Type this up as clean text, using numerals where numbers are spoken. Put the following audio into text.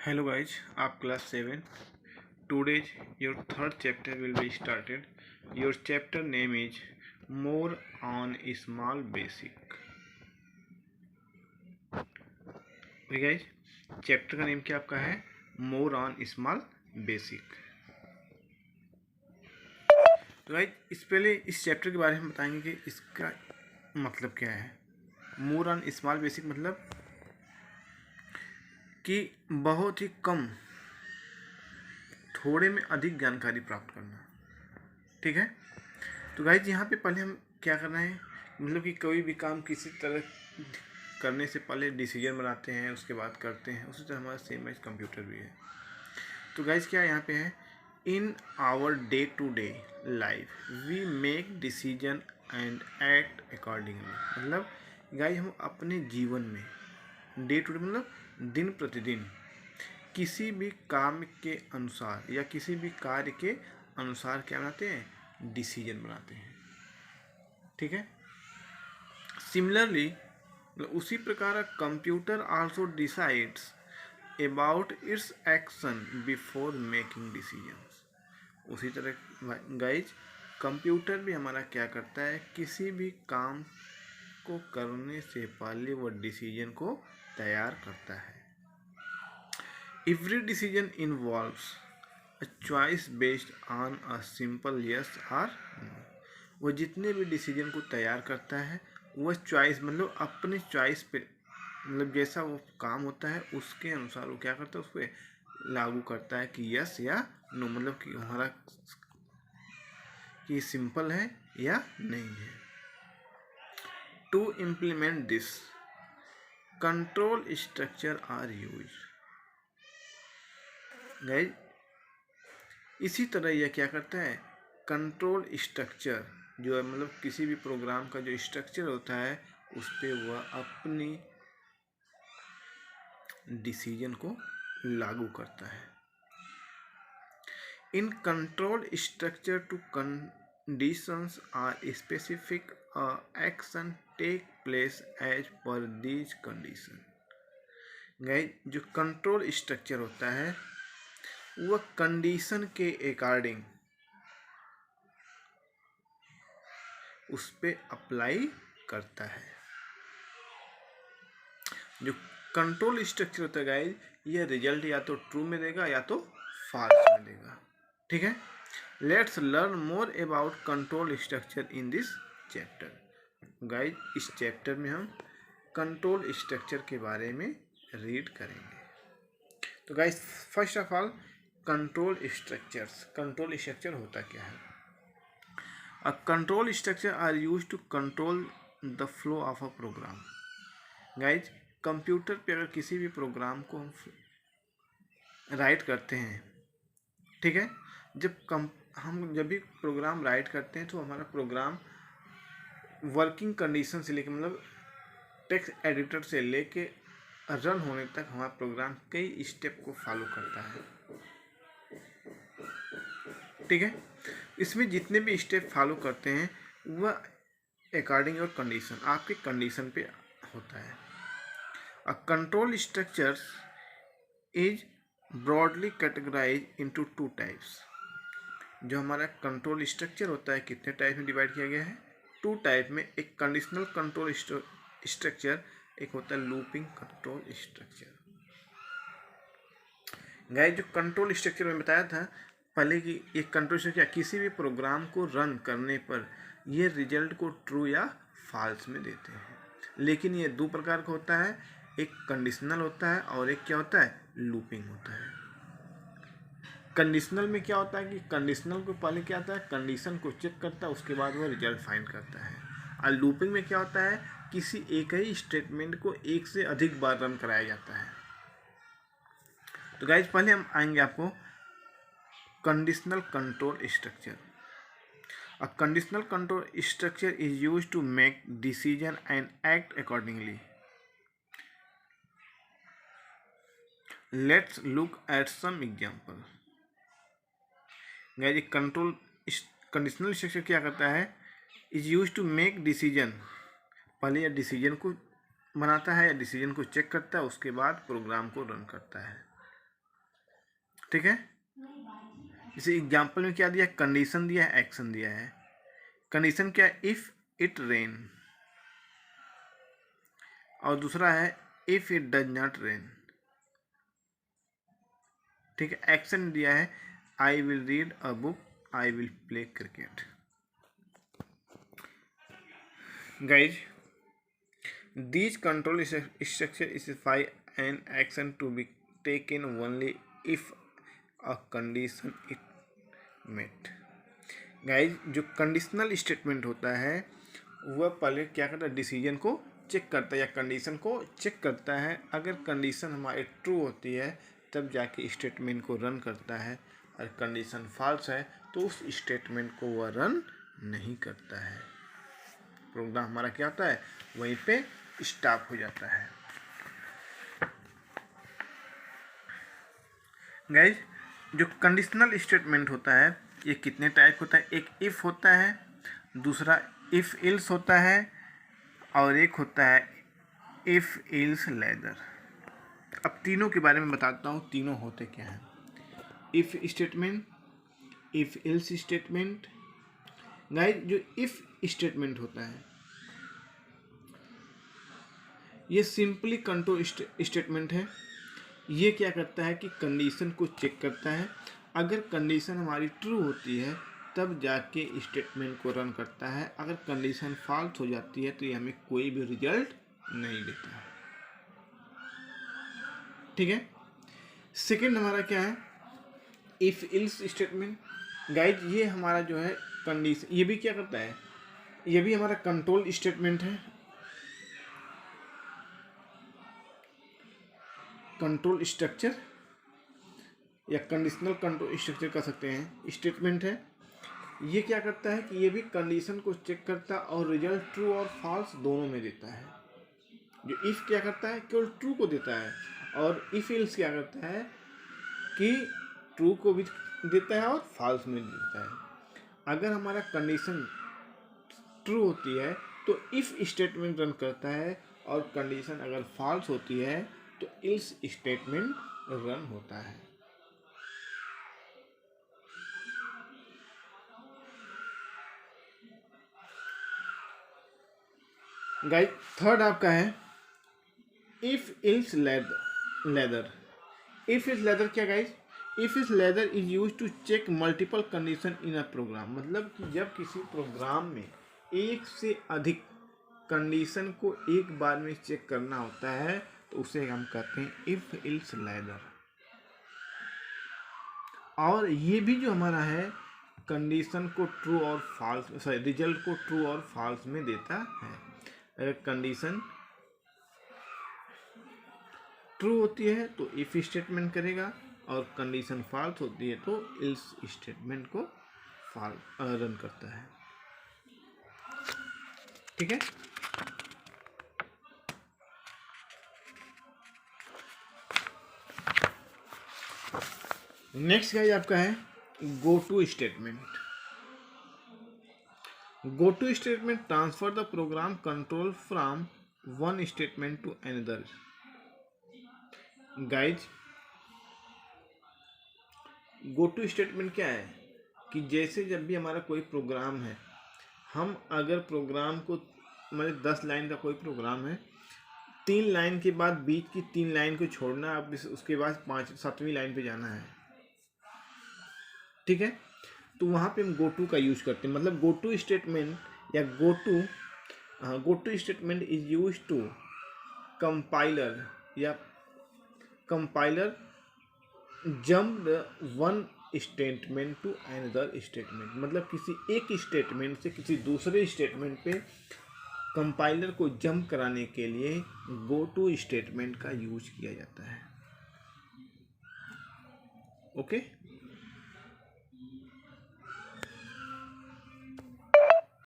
Hello guys, आप class 7. Today your third chapter will be started. Your chapter name is More on Small Basic. Okay guys, chapter का name क्या आपका है? More on Small Basic. तो guys पहले इस chapter के बारे में बताएंगे कि इसका मतलब क्या है. More on Small Basic मतलब कि बहुत ही कम, थोड़े में अधिक जानकारी प्राप्त करना. ठीक है. तो गाइज यहाँ पे पहले हम क्या करना है, मतलब कि कोई भी काम किसी तरह करने से पहले डिसीजन बनाते हैं, उसके बाद करते हैं. उसी तरह हमारा सेम एज कंप्यूटर भी है. तो गाइज क्या यहाँ पे है, in our day to day life we make decision and act accordingly. मतलब गाइज हम अपने जीवन में डे टू डे मतलब दिन प्रतिदिन किसी भी काम के अनुसार या किसी भी कार्य के अनुसार क्या बनाते हैं, डिसीजन बनाते हैं. ठीक है. सिमिलरली उसी प्रकार computer also decides about it's action before making decisions. उसी तरह गाइज कंप्यूटर भी हमारा क्या करता है, किसी भी काम को करने से पहले वह डिसीजन को तैयार करता है. Every decision involves a choice based on a simple yes or no. वो जितने भी डिसीजन को तैयार करता है वह चॉइस मतलब अपने चॉइस पे, मतलब जैसा वो काम होता है उसके अनुसार वो क्या करता है, उस पर लागू करता है कि यस या नो, मतलब कि हमारा कि सिंपल है या नहीं है. To implement this control structure are use. Guys इसी तरह यह क्या करता है, कंट्रोल स्ट्रक्चर जो है, मतलब किसी भी प्रोग्राम का जो स्ट्रक्चर होता है उस पर वह अपनी डिसीजन को लागू करता है. In control structure to conditions are specific action take place as per these condition. Guys जो कंट्रोल स्ट्रक्चर होता है वह कंडीशन के अकॉर्डिंग उस पर अप्लाई करता है. जो कंट्रोल स्ट्रक्चर होता है गाइज, यह रिजल्ट या तो ट्रू में देगा या तो फॉल्स में देगा. ठीक है. Let's learn more about control structure in this chapter. Guys इस चैप्टर में हम कंट्रोल स्ट्रक्चर के बारे में रीड करेंगे. तो guys first of all control structure होता क्या है. A control structure are used to control the flow of a program. Guys, computer पे अगर किसी भी प्रोग्राम को हम राइट करते हैं, ठीक है, हम जब भी प्रोग्राम राइट करते हैं तो हमारा प्रोग्राम वर्किंग कंडीशन से लेके, मतलब टेक्स्ट एडिटर से लेके रन होने तक हमारा प्रोग्राम कई स्टेप को फॉलो करता है. ठीक है. इसमें जितने भी स्टेप फॉलो करते हैं वह अकॉर्डिंग योर कंडीशन, आपके कंडीशन पे होता है. A control structures is broadly categorize into two types. जो हमारा कंट्रोल स्ट्रक्चर होता है कितने टाइप में डिवाइड किया गया है, टू टाइप में. एक कंडीशनल कंट्रोल स्ट्रक्चर, एक होता है लूपिंग कंट्रोल स्ट्रक्चर. गाइस जो कंट्रोल स्ट्रक्चर में बताया था पहले कि एक कंट्रोल स्ट्रक्चर किसी भी प्रोग्राम को रन करने पर ये रिजल्ट को ट्रू या फॉल्स में देते हैं. लेकिन ये दो प्रकार का होता है, एक कंडीशनल होता है और एक क्या होता है, लूपिंग होता है. कंडीशनल में क्या होता है कि कंडीशनल को पहले क्या होता है, कंडीशन को चेक करता है, उसके बाद वो रिजल्ट फाइंड करता है. और लूपिंग में क्या होता है, किसी एक ही स्टेटमेंट को एक से अधिक बार रन कराया जाता है. तो गाइज पहले हम आएंगे आपको conditional control structure. A conditional control structure is used to make decision and act accordingly. Let's look at some example. Guys, conditional structure क्या करता है, is used to make decision. पहले यह डिसीजन को बनाता है या डिसीजन को चेक करता है, उसके बाद प्रोग्राम को रन करता है. ठीक है। इसे एग्जाम्पल में क्या दिया है, कंडीशन दिया है, एक्शन दिया है। कंडीशन क्या है, इफ इट रेन, और दूसरा है if it does not rain. ठीक है। एक्शन दिया है I will read a book, I will play cricket. Guys these control structure specify an action to be taken only if a condition is met। Guys जो conditional statement होता है वह पहले क्या करता है, डिसीजन को चेक करता है या कंडीशन को चेक करता है। अगर कंडीशन हमारी ट्रू होती है तब जाके स्टेटमेंट को रन करता है, और कंडीशन फॉल्स है तो उस स्टेटमेंट को वह रन नहीं करता है। प्रोग्राम हमारा क्या होता है, वहीं पे स्टॉप हो जाता है। गाइज जो कंडीशनल स्टेटमेंट होता है ये कितने टाइप होता है, एक इफ होता है, दूसरा इफ इल्स होता है, और एक होता है इफ इल्स लेदर। अब तीनों के बारे में बताता हूँ, तीनों होते क्या हैं। If statement, if ills statement. Guys जो इफ स्टेटमेंट होता है ये सिंपली कंट्रोल स्टेटमेंट है। ये क्या करता है कि कंडीशन को चेक करता है, अगर कंडीशन हमारी ट्रू होती है तब जाके स्टेटमेंट को रन करता है, अगर कंडीशन फॉल्स हो जाती है तो ये हमें कोई भी रिजल्ट नहीं देता है। ठीक है। सेकंड हमारा क्या है, इफ इल्स स्टेटमेंट। गाइज ये हमारा जो है कंडीशन, ये भी क्या करता है, ये भी हमारा कंट्रोल स्टेटमेंट है, कंट्रोल स्ट्रक्चर या कंडीशनल कंट्रोल स्ट्रक्चर कह सकते हैं, स्टेटमेंट है। ये क्या करता है कि ये भी कंडीशन को चेक करता है और रिजल्ट ट्रू और फॉल्स दोनों में देता है। जो इफ क्या करता है केवल ट्रू को देता है, और इफ इल्स क्या करता है कि ट्रू को भी देता है और फॉल्स में देता है। अगर हमारा कंडीशन ट्रू होती है तो इफ स्टेटमेंट रन करता है, और कंडीशन अगर फॉल्स होती है तो इल्स स्टेटमेंट रन होता है। गाइस थर्ड आपका है if else ladder. If is ladder क्या guys, if is ladder is use to check multiple condition in a program. मतलब कि जब किसी प्रोग्राम में एक से अधिक कंडीशन को एक बार में चेक करना होता है तो उसे हम कहते हैं इफ इल्स लेदर। और ये भी जो हमारा है कंडीशन को ट्रू और फॉल्स, सॉरी रिजल्ट को ट्रू और फॉल्स में देता है। अगर कंडीशन ट्रू होती है तो इफ स्टेटमेंट करेगा, और कंडीशन फॉल्स होती है तो इल्स स्टेटमेंट को रन करता है। ठीक है। नेक्स्ट गाइस आपका है go to statement. Go to statement transfer the program control from one statement to another. Guys go to statement क्या है कि जैसे जब भी हमारा कोई प्रोग्राम है, हम अगर प्रोग्राम को मतलब 10 लाइन का कोई प्रोग्राम है, 3 लाइन के बाद बीच की 3 लाइन को छोड़ना, अब उसके बाद 7वीं लाइन पे जाना है। ठीक है। तो वहाँ पे हम गो टू का यूज करते हैं। मतलब गो टू स्टेटमेंट या go to statement is use to compiler या compiler jump one statement to another statement. मतलब किसी एक स्टेटमेंट से किसी दूसरे स्टेटमेंट पे कंपाइलर को जंप कराने के लिए गो टू स्टेटमेंट का यूज किया जाता है। ओके।